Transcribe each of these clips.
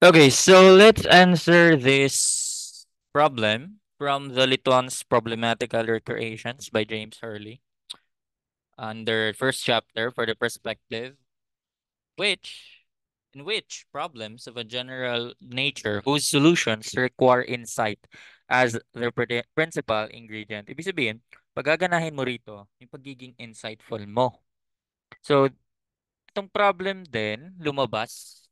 Okay, so let's answer this problem from the Litton's Problematical Recreations by James Hurley under first chapter for the perspective, which in which problems of a general nature whose solutions require insight as their principal ingredient. Ibig sabihin, pagaganahin mo rito yung pagiging insightful mo. So, itong problem din lumabas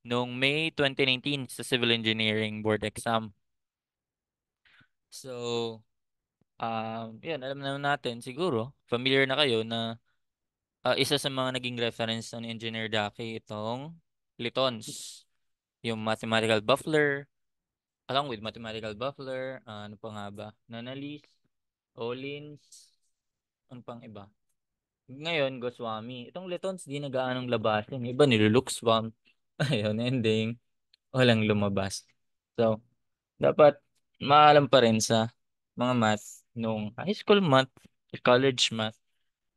noong May 2019 sa Civil Engineering Board exam. So, yun, alam naman natin siguro, familiar na kayo na isa sa mga naging reference ng Engineer Daki itong Litons, yung mathematical buffler, along with mathematical buffler, ano pa nga ba? Nanalis, Olins, ano pang iba? Ngayon, Goswami. Itong Letons, di na gaanong labasin. Iba nilulukswam. Ayun, ending. Walang lumabas. So, dapat maalam pa rin sa mga math nung high school math, college math,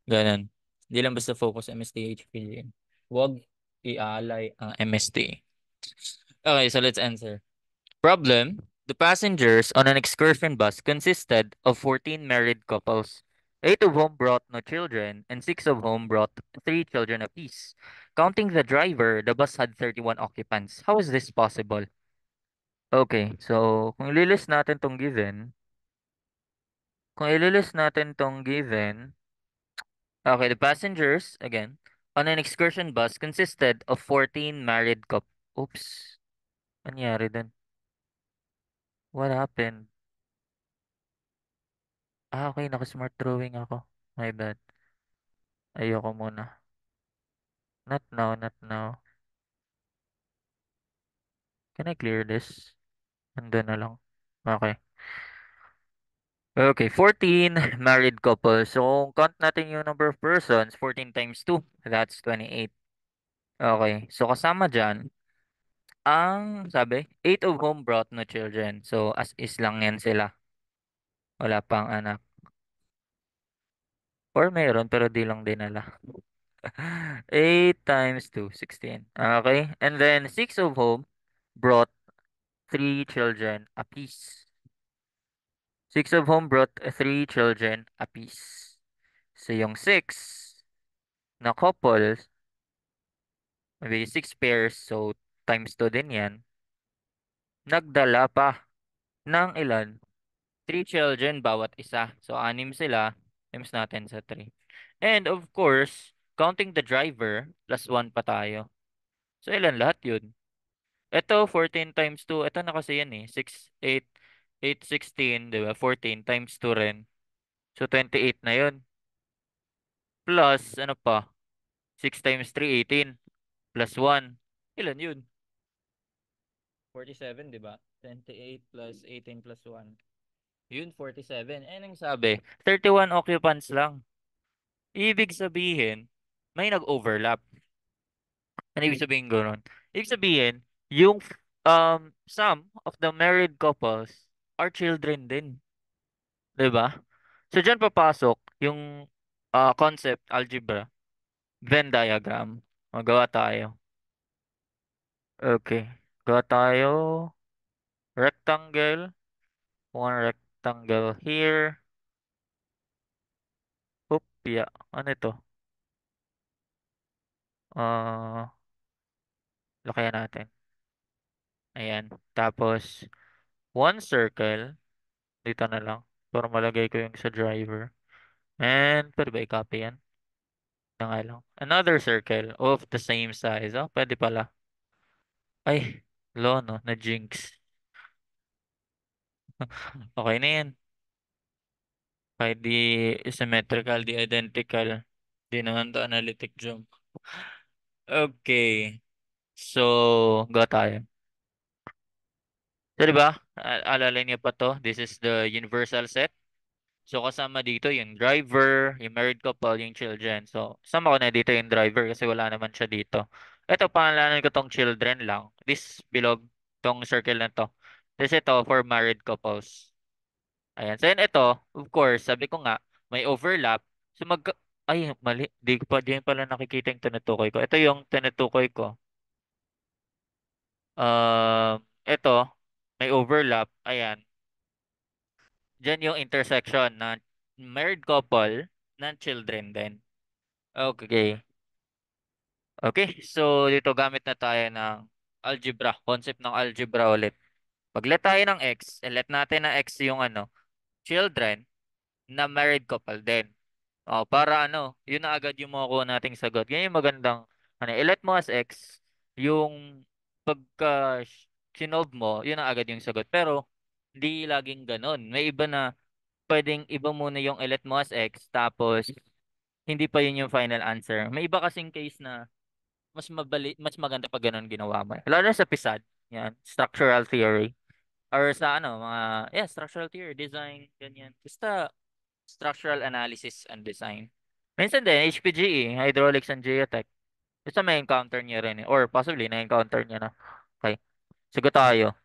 ganun. Hindi lang basta focus MST, HPG. Huwag ialay ang MST. Okay, so let's answer. Problem: the passengers on an excursion bus consisted of 14 married couples, 8 of whom brought no children, and 6 of whom brought 3 children apiece. Counting the driver, the bus had 31 occupants. How is this possible? Okay, so kung ililist natin tong given, okay, the passengers, again, on an excursion bus consisted of 14 married couple. Oops, nangyari dun? What happened? Okay, naka-smart drawing ako. My bad. Ayoko muna. Not now, not now. Can I clear this? Nandun na lang. Okay. Okay, 14 married couples. So, kung count natin yung number of persons, 14 times 2, that's 28. Okay, so kasama dyan, ang sabi, 8 of whom brought no children. So, as is lang yan sila. Wala pang anak. Or mayroon, pero di lang dinala. 8 times 2, 16. Okay, and then 6 of whom brought 3 children apiece. 6 of whom brought 3 children apiece. So, yung 6 na couple, maybe 6 pairs, so times 2 din yan, nagdala pa ng ilan? 3 children bawat isa. So, 6 sila, times natin sa 3. And of course, counting the driver, plus 1 pa tayo. So, ilan lahat yun? Ito, 14 times 2. Ito na kasi yan eh. 6, 8, 8, 16, di ba? 14 times 2 rin. So, 28 na yun. Plus, ano pa? 6 times 3, 18. Plus 1. Ilan yun? 47, di ba? 28 plus 18 plus 1. Yun, 47. Eh, anong sabi? 31 occupants lang. Ibig sabihin, may nag-overlap. Ano ibig sabihin ko nun? Ibig sabihin, yung some of the married couples are children din. 'Di ba? So, dyan papasok yung concept, algebra, Venn diagram. Magawa tayo. Okay. Gawa tayo. Rectangle. One rectangle here. Oop, yeah. Ano ito? Ah, lakayan natin. Ayan. Tapos, one circle. Dito na lang. Para malagay ko yung sa driver. And, pwede ba i-copy yan? Na nga lang. Another circle of the same size. Oh, pwede pala. Ay, no. Na-jinx. Okay na yan. Kahit di symmetrical, di identical. Di naman to analytic jump. Okay. So, go tayo. So, di ba? Alala niyo pa to? This is the universal set. So, kasama dito yung driver, yung married couple, yung children. So, sama ko na dito yung driver kasi wala naman siya dito. Ito, pangalanan ko tong children lang. This belong tong circle na to. This ito for married couples. Ayan. So, yun ito, of course, sabi ko nga, may overlap. So, ay, mali. Di ko pa, di pala nakikita yung tinutukoy ko. Ito yung tinutukoy ko. Ito, may overlap. Ayan. Diyan yung intersection na married couple ng children din. Okay. Okay, so dito gamit na tayo ng algebra, concept ng algebra ulit. Pag-let tayo ng x, let natin na x yung children na married couple din. Para yun na agad yung makukuha nating sagot. Ganyan yung magandang, i-let mo as x, yung pagka sinolve mo, yun na agad yung sagot. Pero, hindi laging ganun. May iba na pwedeng iba muna yung i-let mo as x, tapos hindi pa yun yung final answer. May iba kasing case na mas maganda pag ganun ginawa mo. Lalo na sa PSAT, yan, structural theory. Or sa structural theory, design, ganyan. Basta structural analysis and design. Minsan din, HPGE, hydraulics and geotech. Basta may encounter niya rin eh. Or possibly, na-encounter niya na. Okay, sagot tayo.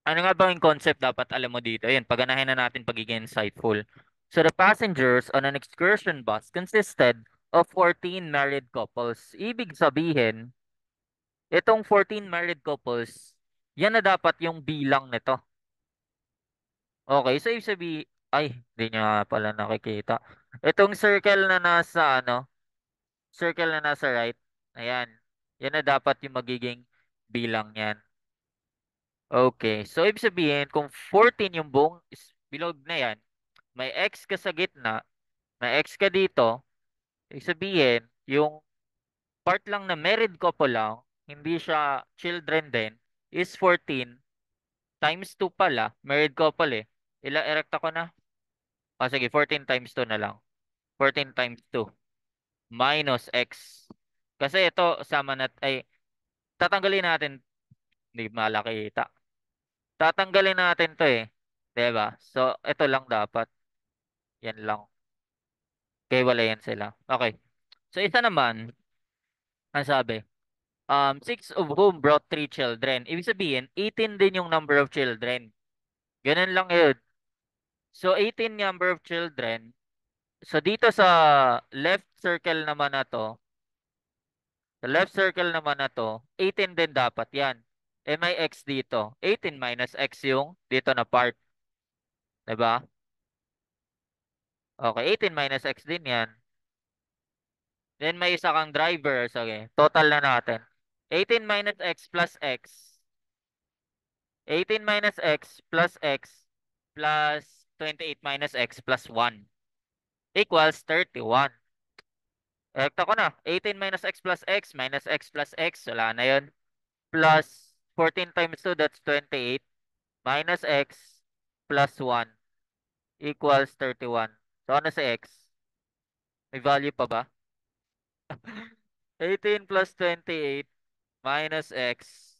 Ano nga ba yung concept dapat alam mo dito? Yun, paganahin na natin pagiging insightful. So the passengers on an excursion bus consisted of 14 married couples. Ibig sabihin, itong 14 married couples, yan na dapat yung bilang nito. Okay, so ibig sabihin, ay, hindi niya nga pala nakikita. Itong circle na nasa right, ayan, yan na dapat yung magiging bilang yan. Okay, so ibig sabihin, kung 14 yung buong bilog na yan, may X ka sa gitna, may X ka dito, ibig sabihin, yung part lang na married couple lang, hindi siya children din, is 14 times 2 pala, married couple eh. Erekta ko na. Sige, 14 times 2 na lang. 14 times 2 minus X. Kasi ito, tatanggalin natin, hindi malakita. Tatanggalin natin to eh. 'Di ba? So, ito lang dapat. Yan lang. Kaya wala yan sila. Okay. So, isa naman, ang sabi, six of whom brought three children. Ibig sabihin, 18 din yung number of children. Ganun lang yun. So, 18 number of children. So, dito sa left circle naman na to, sa left circle naman na to, 18 din dapat yan. Eh, may x dito. 18 minus x yung dito na part. 'Di ba? Okay, 18 minus x din yan. Then may isa kang driver. Sige, total na natin. 18 minus x plus x. 18 minus x plus x plus 28 minus x plus 1 equals 31. Ekta ko na. 18 minus x plus x minus x plus x. Wala na yun. Plus 14 times 2, that's 28. Minus x plus 1 equals 31. So ano si x? May value pa ba? 18 plus 28 minus x.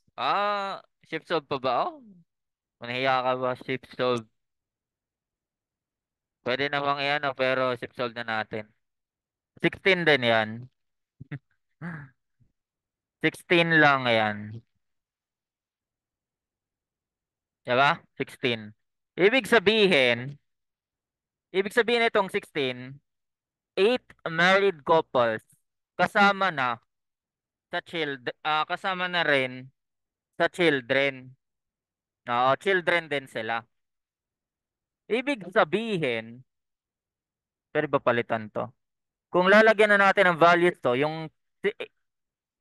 Shift solve pa ba? Oh, manahiya ka ba? Shift solve. Pwede namang yan, pero shift solve na natin. 16 din yan. 16 lang yan. Diba? 16. Ibig sabihin, ibig sabihin itong 16, 8 married couples kasama na kasama na rin sa children. Oo, children din sila. Ibig sabihin, pwede ba palitan to? Kung lalagyan na natin ng values to, yung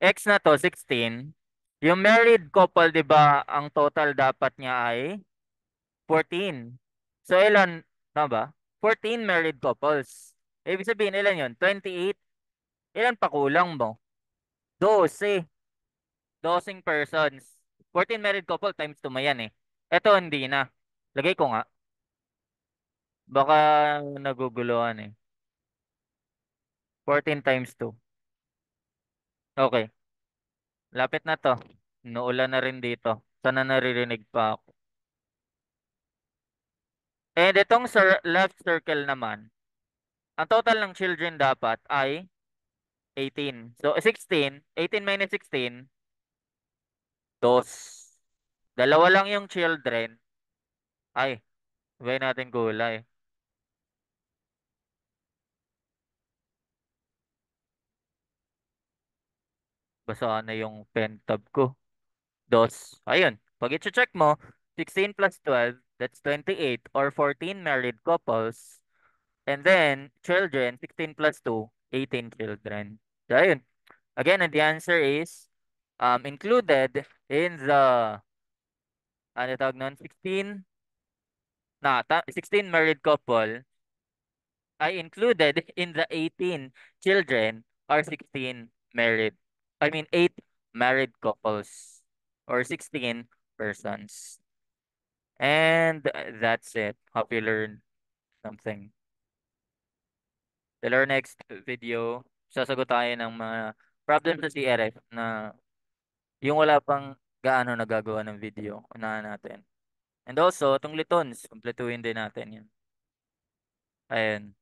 X na to, 16. Yung married couple, di ba, ang total dapat niya ay 14. So, ilan, tama ba? 14 married couples. Ibig sabihin, ilan yun? 28. Ilan pa kulang mo? 12. 12 persons. 14 married couple times 2 mo yan eh. Ito, hindi na. Lagay ko nga. Baka naguguluhan eh. 14 times 2. Okay. Lapit na to. Nuulan na rin dito. Sana naririnig pa ako. And itong left circle naman, ang total ng children dapat ay 18. So, 16. 18 minus 16, 2. Dalawa lang yung children. Ay, sabay natin kulay. Basa na yung pen tab ko. dos. Ayun. Pag i-check mo, 16 plus 12, that's 28 or 14 married couples. And then, children, 16 plus 2, 18 children. So, ayun. Again, and the answer is included in the, ano tawag nun? 16 married couple ay included in the 18 children or 16 married. I mean, 8 married couples or 16 persons. And that's it. Hope you learned something. Till our next video, sasagot tayo ng mga problems sa CRF na yung wala pang gaano nagagawa ng video. Unahan natin. And also, itong litons, kumpletuhin din natin yan. Ayan.